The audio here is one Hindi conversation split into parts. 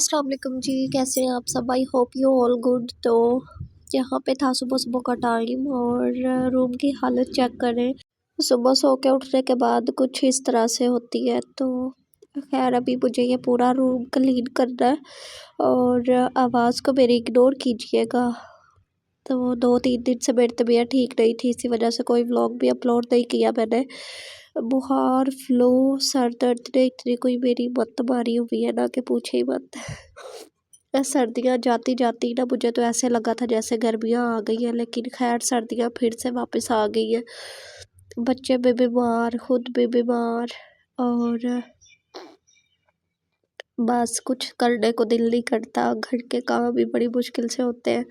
अस्सलाम वालेकुम जी, कैसे हैं आप सब? आई होप यू ऑल गुड। तो यहाँ पे था सुबह सुबह का टाइम और रूम की हालत चेक करें। सुबह सो के उठने के बाद कुछ इस तरह से होती है। तो खैर अभी मुझे ये पूरा रूम क्लीन करना है और आवाज़ को मेरी इग्नोर कीजिएगा। तो 2-3 दिन से मेरी तबीयत ठीक नहीं थी, इसी वजह से कोई व्लॉग भी अपलोड नहीं किया मैंने। बुखार, फ्लू, सर दर्द ने इतनी कोई मेरी मत्त मारी हुई है ना कि पूछे ही मत। सर्दियाँ जाती जाती ना मुझे तो ऐसे लगा था जैसे गर्मियाँ आ गई हैं, लेकिन खैर सर्दियाँ फिर से वापस आ गई हैं। बच्चे भी बीमार, खुद भी बीमार और बस कुछ करने को दिल नहीं करता। घर के काम भी बड़ी मुश्किल से होते हैं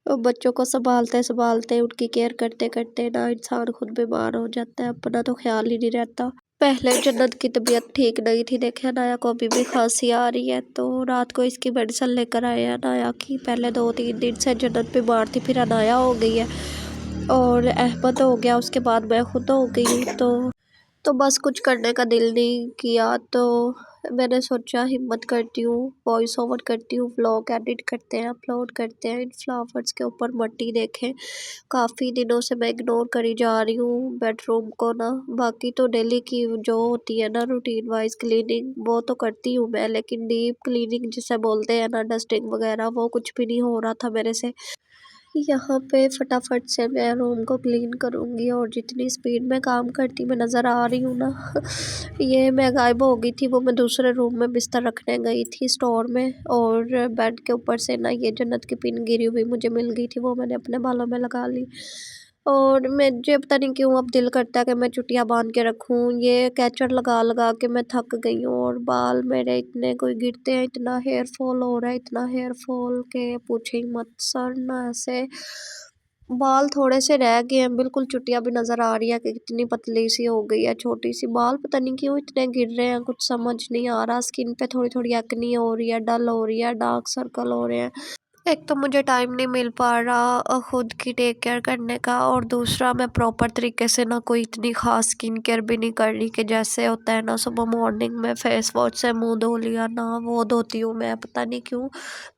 और बच्चों को संभालते संभालते उनकी केयर करते करते ना इंसान खुद बीमार हो जाता है, अपना तो ख्याल ही नहीं रहता। पहले जन्नत की तबीयत ठीक नहीं थी, देखे नाया को अभी भी खांसी आ रही है, तो रात को इसकी मेडिसिन लेकर आए हैं नाया की। पहले 2-3 दिन से जन्नत बीमार थी, फिर अनाया हो गई है और अहमद हो गया, उसके बाद मैं खुद हो गई। तो बस कुछ करने का दिल नहीं किया, तो मैंने सोचा हिम्मत करती हूँ, वॉइस ओवर करती हूँ, व्लॉग एडिट करते हैं, अपलोड करते हैं। इन फ्लावर्स के ऊपर मट्टी देखें, काफ़ी दिनों से मैं इग्नोर करी जा रही हूँ बेडरूम को ना। बाकी तो डेली की जो होती है ना रूटीन वाइज क्लीनिंग वो तो करती हूँ मैं, लेकिन डीप क्लीनिंग जिसे बोलते हैं ना, डस्टिंग वगैरह, वो कुछ भी नहीं हो रहा था मेरे से। यहाँ पे फटाफट से मैं रूम को क्लीन करूँगी और जितनी स्पीड में काम करती मैं नज़र आ रही हूँ ना ये मैं गायब हो गई थी, वो मैं दूसरे रूम में बिस्तर रखने गई थी स्टोर में, और बेड के ऊपर से ना ये जन्नत की पिन गिरी हुई मुझे मिल गई थी, वो मैंने अपने बालों में लगा ली। और मुझे पता नहीं क्यों अब दिल करता है कि मैं चुटिया बांध के रखूँ। ये कैचर लगा लगा के मैं थक गई हूँ और बाल मेरे इतने कोई गिरते हैं, इतना हेयर फॉल हो रहा है, इतना हेयर फॉल के पूछे ही मत। सर ना ऐसे बाल थोड़े से रह गए हैं, बिल्कुल चुटिया भी नज़र आ रही है कि कितनी पतली सी हो गई है, छोटी सी। बाल पता नहीं क्यों इतने गिर रहे हैं, कुछ समझ नहीं आ रहा। स्किन पे थोड़ी थोड़ी एक्नी हो रही है, डल हो रही है, डार्क सर्कल हो रहे हैं। एक तो मुझे टाइम नहीं मिल पा रहा खुद की टेक केयर करने का, और दूसरा मैं प्रॉपर तरीके से ना कोई इतनी ख़ास स्किन केयर भी नहीं कर रही कि जैसे होता है ना सुबह मॉर्निंग में फेस वॉश से मुंह धो लिया ना, वो धोती हूँ मैं। पता नहीं क्यों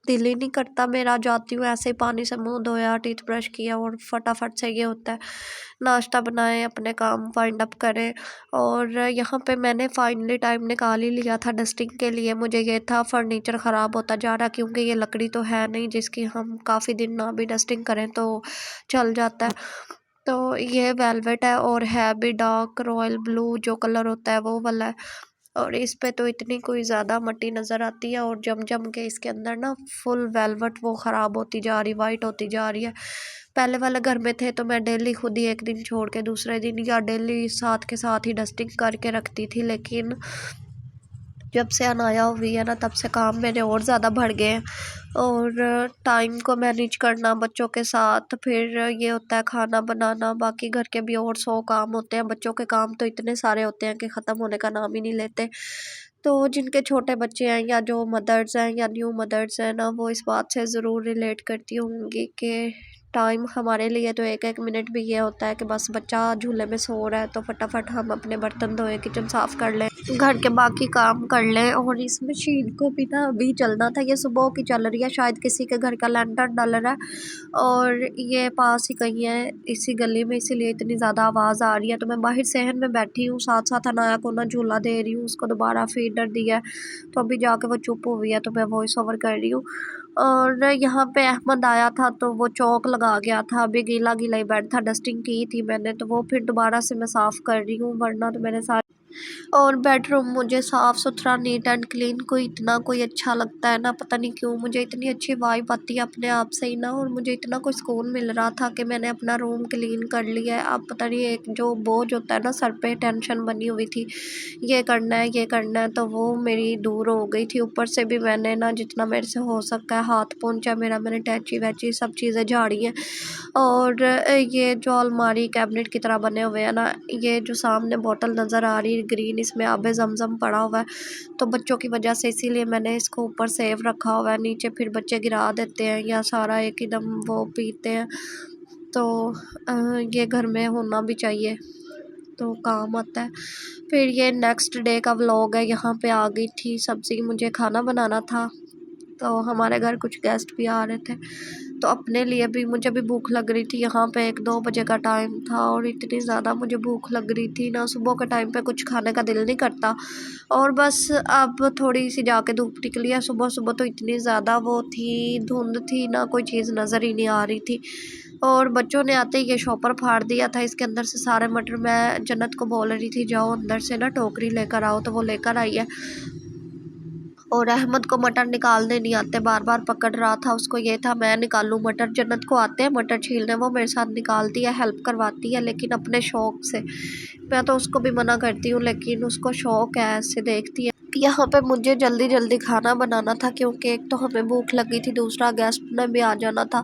दिल ही नहीं करता मेरा, जाती हूँ ऐसे ही पानी से मुंह धोया, टीथ ब्रश किया और फटाफट से ये होता है नाश्ता बनाएं, अपने काम वाइंड अप करें। और यहाँ पे मैंने फाइनली टाइम निकाल ही लिया था डस्टिंग के लिए। मुझे ये था फर्नीचर ख़राब होता जा रहा, क्योंकि ये लकड़ी तो है नहीं जिसकी हम काफ़ी दिन ना भी डस्टिंग करें तो चल जाता है। तो ये वेलवेट है और है भी डार्क रॉयल ब्लू, जो कलर होता है वो वाला है। और इस पे तो इतनी कोई ज़्यादा मट्टी नज़र आती है और जम जम के इसके अंदर ना फुल वेलवेट वो ख़राब होती जा रही, वाइट होती जा रही है। पहले वाले घर में थे तो मैं डेली खुद ही एक दिन छोड़ के दूसरे दिन या डेली साथ के साथ ही डस्टिंग करके रखती थी, लेकिन जब से अनाया हुई है ना तब से काम मेरे और ज़्यादा बढ़ गए हैं। और टाइम को मैनेज करना बच्चों के साथ, फिर ये होता है खाना बनाना, बाकी घर के भी और 100 काम होते हैं। बच्चों के काम तो इतने सारे होते हैं कि ख़त्म होने का नाम ही नहीं लेते। तो जिनके छोटे बच्चे हैं या जो मदर्स हैं या न्यू मदर्स हैं ना, वो इस बात से ज़रूर रिलेट करती होंगी कि टाइम हमारे लिए तो एक एक मिनट भी ये होता है कि बस बच्चा झूले में सो रहा है तो फटाफट हम अपने बर्तन धोए, किचन साफ़ कर लें, घर के बाकी काम कर लें। और इस मशीन को भी ना अभी चलना था, ये सुबह की चल रही है, शायद किसी के घर का लैंटर डल रहा है और ये पास ही कहीं है इसी गली में, इसीलिए इतनी ज़्यादा आवाज़ आ रही है। तो मैं बाहर सहन में बैठी हूँ, साथ साथ अनाया को ना झूला दे रही हूँ, उसको दोबारा फीडर दिया है तो अभी जाके वो चुप हुई है, तो मैं वॉइस ओवर कर रही हूँ। और यहाँ पे अहमद आया था तो वो चौक लगा गया था, अभी गीला गीला ही बेड था, डस्टिंग की थी मैंने तो वो फिर दोबारा से मैं साफ़ कर रही हूँ, वरना तो मेरे साथ। और बेडरूम मुझे साफ़ सुथरा नीट एंड क्लीन कोई इतना कोई अच्छा लगता है ना, पता नहीं क्यों मुझे इतनी अच्छी वाइब आती है अपने आप से ही ना, और मुझे इतना कोई सुकून मिल रहा था कि मैंने अपना रूम क्लीन कर लिया है। अब पता नहीं एक जो बोझ होता है ना सर पे, टेंशन बनी हुई थी ये करना है ये करना है, तो वो मेरी दूर हो गई थी। ऊपर से भी मैंने ना जितना मेरे से हो सकता है हाथ पहुँचा मेरा, मैंने टैची वैची सब चीज़ें झाड़ी हैं। और ये जो अलमारी कैबिनेट की तरह बने हुए हैं ना, ये जो सामने बोतल नज़र आ रही है ग्रीन, इसमें आबे ज़मज़म पड़ा हुआ है, तो बच्चों की वजह से इसीलिए मैंने इसको ऊपर सेव रखा हुआ है, नीचे फिर बच्चे गिरा देते हैं या सारा एक एकदम वो पीते हैं। तो ये घर में होना भी चाहिए तो काम आता है। फिर ये नेक्स्ट डे का व्लॉग है, यहाँ पे आ गई थी सब्ज़ी, मुझे खाना बनाना था तो हमारे घर कुछ गेस्ट भी आ रहे थे, तो अपने लिए भी मुझे भी भूख लग रही थी। यहाँ पे 1-2 बजे का टाइम था और इतनी ज़्यादा मुझे भूख लग रही थी ना, सुबह के टाइम पे कुछ खाने का दिल नहीं करता। और बस अब थोड़ी सी जाके धूप निकली है। सुबह सुबह तो इतनी ज़्यादा वो थी, धुंध थी ना, कोई चीज़ नज़र ही नहीं आ रही थी। और बच्चों ने आते ही ये शॉपर फाड़ दिया था, इसके अंदर से सारे मटर। मैं जन्नत को बोल रही थी जाओ अंदर से ना टोकरी लेकर आओ, तो वो लेकर आई है। और अहमद को मटर निकालने नहीं आते, बार बार पकड़ रहा था, उसको ये था मैं निकालूं मटर। जन्नत को आते हैं मटर छीलने, वो मेरे साथ निकालती है, हेल्प करवाती है, लेकिन अपने शौक़ से। मैं तो उसको भी मना करती हूँ, लेकिन उसको शौक़ है, ऐसे देखती है। यहाँ पे मुझे जल्दी जल्दी खाना बनाना था, क्योंकि एक तो हमें भूख लगी थी, दूसरा गेस्ट ने भी आ जाना था।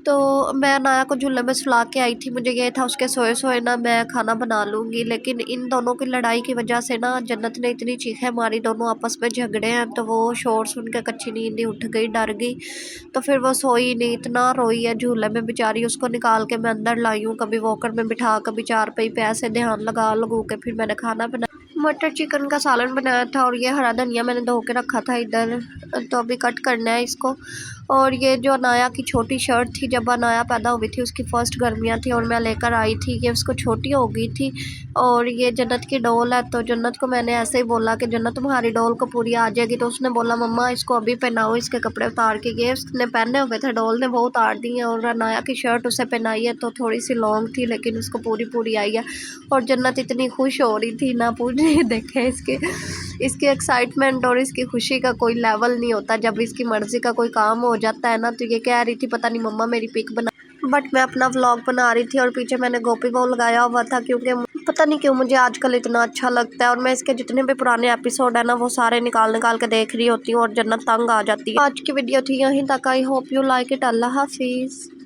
तो मैं नाया को झूले में सुला के आई थी, मुझे ये था उसके सोए सोए ना मैं खाना बना लूँगी। लेकिन इन दोनों की लड़ाई की वजह से ना जन्नत ने इतनी चीखें मारी, दोनों आपस में झगड़े हैं, तो वो शोर सुन के कच्ची नींद ही उठ गई, डर गई। तो फिर वो सोई नहीं, इतना रोई है झूले में बेचारी। उसको निकाल के मैं अंदर लाई हूँ, कभी वॉकर में बिठा, कभी चारपाई पे, ऐसे ध्यान लगा लगू के फिर मैंने खाना बनाया। मटर चिकन का सालन बनाया था, और ये हरा धनिया मैंने धो के रखा था इधर, तो अभी कट करना है इसको। और ये जो अनाया की छोटी शर्ट थी, जब अनाया पैदा हुई थी उसकी फ़र्स्ट गर्मियाँ थी और मैं लेकर आई थी, ये उसको छोटी हो गई थी। और ये जन्नत की डॉल है, तो जन्नत को मैंने ऐसे ही बोला कि जन्नत तुम्हारी डॉल को पूरी आ जाएगी, तो उसने बोला मम्मा इसको अभी पहनाओ, इसके कपड़े उतार के। ये उसने पहने हुए थे, डॉल ने वो उतार दी है। और अनाया की शर्ट उसे पहनाई है, तो थोड़ी सी लॉन्ग थी, लेकिन उसको पूरी पूरी आई है। और जन्नत इतनी खुश हो रही थी ना, पूरी देखे इसकी एक्साइटमेंट और इसकी खुशी का कोई लेवल नहीं होता। जब इसकी मर्ज़ी का कोई काम हो जाता है ना, तो ये कह रही थी पता नहीं मम्मा मेरी पिक बना। बट मैं अपना व्लॉग बना रही थी और पीछे मैंने गोपी बॉल लगाया हुआ था, क्योंकि पता नहीं क्यों मुझे आजकल इतना अच्छा लगता है। और मैं इसके जितने भी पुराने एपिसोड है ना, वो सारे निकाल निकाल के देख रही होती हूँ, और जन्नत तंग आ जाती है। आज की वीडियो थी यहीं तक। I hope you like it. अल्लाह हाफिज़।